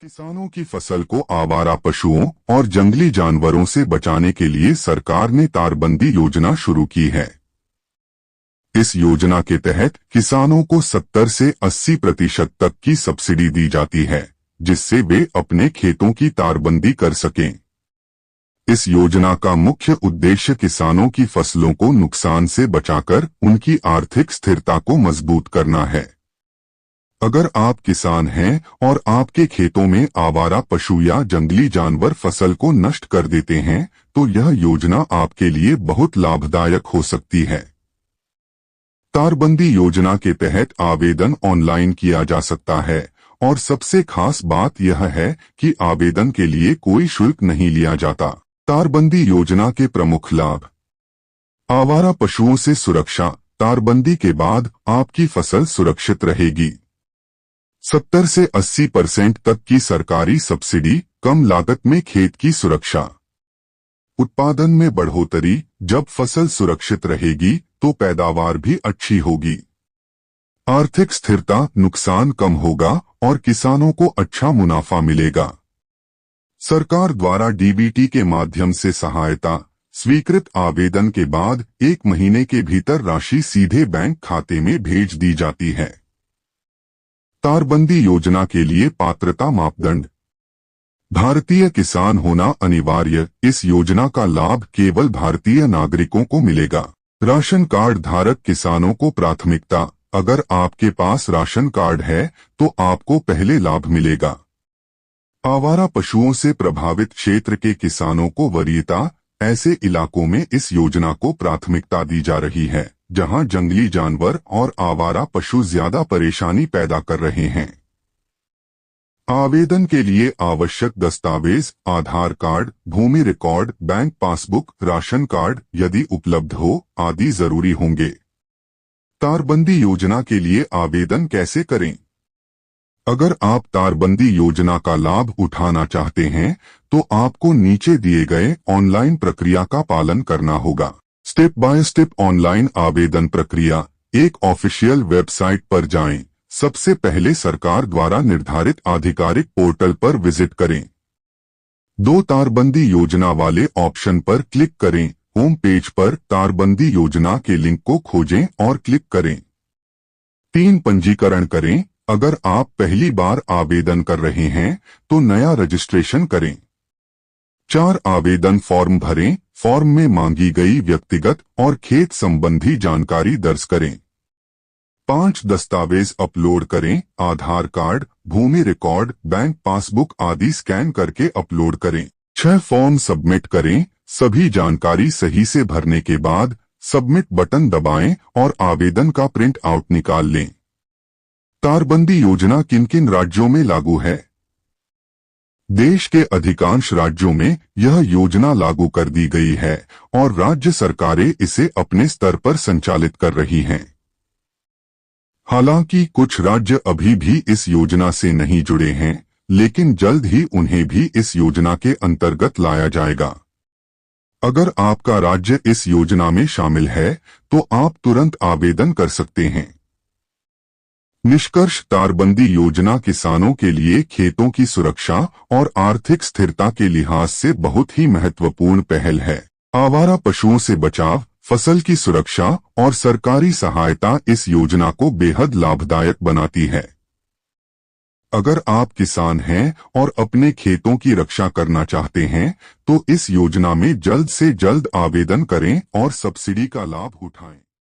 किसानों की फसल को आवारा पशुओं और जंगली जानवरों से बचाने के लिए सरकार ने तारबंदी योजना शुरू की है। इस योजना के तहत किसानों को 70 से 80% तक की सब्सिडी दी जाती है, जिससे वे अपने खेतों की तारबंदी कर सकें। इस योजना का मुख्य उद्देश्य किसानों की फसलों को नुकसान से बचाकर उनकी आर्थिक स्थिरता को मजबूत करना है। अगर आप किसान हैं और आपके खेतों में आवारा पशु या जंगली जानवर फसल को नष्ट कर देते हैं, तो यह योजना आपके लिए बहुत लाभदायक हो सकती है। तारबंदी योजना के तहत आवेदन ऑनलाइन किया जा सकता है और सबसे खास बात यह है कि आवेदन के लिए कोई शुल्क नहीं लिया जाता। तारबंदी योजना के प्रमुख लाभ। आवारा पशुओं से सुरक्षा। तारबंदी के बाद आपकी फसल सुरक्षित रहेगी। 70 से 80% तक की सरकारी सब्सिडी, कम लागत में खेत की सुरक्षा। उत्पादन में बढ़ोतरी। जब फसल सुरक्षित रहेगी तो पैदावार भी अच्छी होगी। आर्थिक स्थिरता। नुकसान कम होगा और किसानों को अच्छा मुनाफा मिलेगा। सरकार द्वारा डीबीटी के माध्यम से सहायता। स्वीकृत आवेदन के बाद 1 महीने के भीतर राशि सीधे बैंक खाते में भेज दी जाती है। तारबंदी योजना के लिए पात्रता मापदंड। भारतीय किसान होना अनिवार्य। इस योजना का लाभ केवल भारतीय नागरिकों को मिलेगा। राशन कार्ड धारक किसानों को प्राथमिकता। अगर आपके पास राशन कार्ड है तो आपको पहले लाभ मिलेगा। आवारा पशुओं से प्रभावित क्षेत्र के किसानों को वरीयता। ऐसे इलाकों में इस योजना को प्राथमिकता दी जा रही है जहां जंगली जानवर और आवारा पशु ज्यादा परेशानी पैदा कर रहे हैं। आवेदन के लिए आवश्यक दस्तावेज। आधार कार्ड, भूमि record, bank passbook, ration card यदि उपलब्ध हो आदि जरूरी होंगे। तारबंदी योजना के लिए आवेदन कैसे करें? अगर आप तारबंदी योजना का लाभ उठाना चाहते हैं तो आपको नीचे दिए गए ऑनलाइन प्रक्रिया का पालन करना होगा। स्टेप बाय स्टेप ऑनलाइन आवेदन प्रक्रिया। एक ऑफिशियल वेबसाइट पर जाएं। सबसे पहले सरकार द्वारा निर्धारित आधिकारिक पोर्टल पर विजिट करें। 2 तारबंदी योजना वाले ऑप्शन पर क्लिक करें। होम पेज पर तारबंदी योजना के लिंक को खोजें और क्लिक करें। 3 पंजीकरण करें। अगर आप पहली बार आवेदन कर रहे हैं तो नया रजिस्ट्रेशन करें। 4 आवेदन फॉर्म भरें। फॉर्म में मांगी गई व्यक्तिगत और खेत संबंधी जानकारी दर्ज करें। 5 दस्तावेज अपलोड करें। आधार कार्ड, भूमि रिकॉर्ड, बैंक पासबुक आदि स्कैन करके अपलोड करें। 6 फॉर्म सबमिट करें। सभी जानकारी सही से भरने के बाद सबमिट बटन दबाएं और आवेदन का प्रिंट आउट निकाल लें। तारबंदी योजना किन किन राज्यों में लागू है? देश के अधिकांश राज्यों में यह योजना लागू कर दी गई है और राज्य सरकारें इसे अपने स्तर पर संचालित कर रही हैं। हालांकि कुछ राज्य अभी भी इस योजना से नहीं जुड़े हैं, लेकिन जल्द ही उन्हें भी इस योजना के अंतर्गत लाया जाएगा। अगर आपका राज्य इस योजना में शामिल है तो आप तुरंत आवेदन कर सकते हैं। निष्कर्ष। तारबंदी योजना किसानों के लिए खेतों की सुरक्षा और आर्थिक स्थिरता के लिहाज से बहुत ही महत्वपूर्ण पहल है। आवारा पशुओं से बचाव, फसल की सुरक्षा और सरकारी सहायता इस योजना को बेहद लाभदायक बनाती है। अगर आप किसान हैं और अपने खेतों की रक्षा करना चाहते हैं तो इस योजना में जल्द से जल्द आवेदन करें और सब्सिडी का लाभ उठाएं।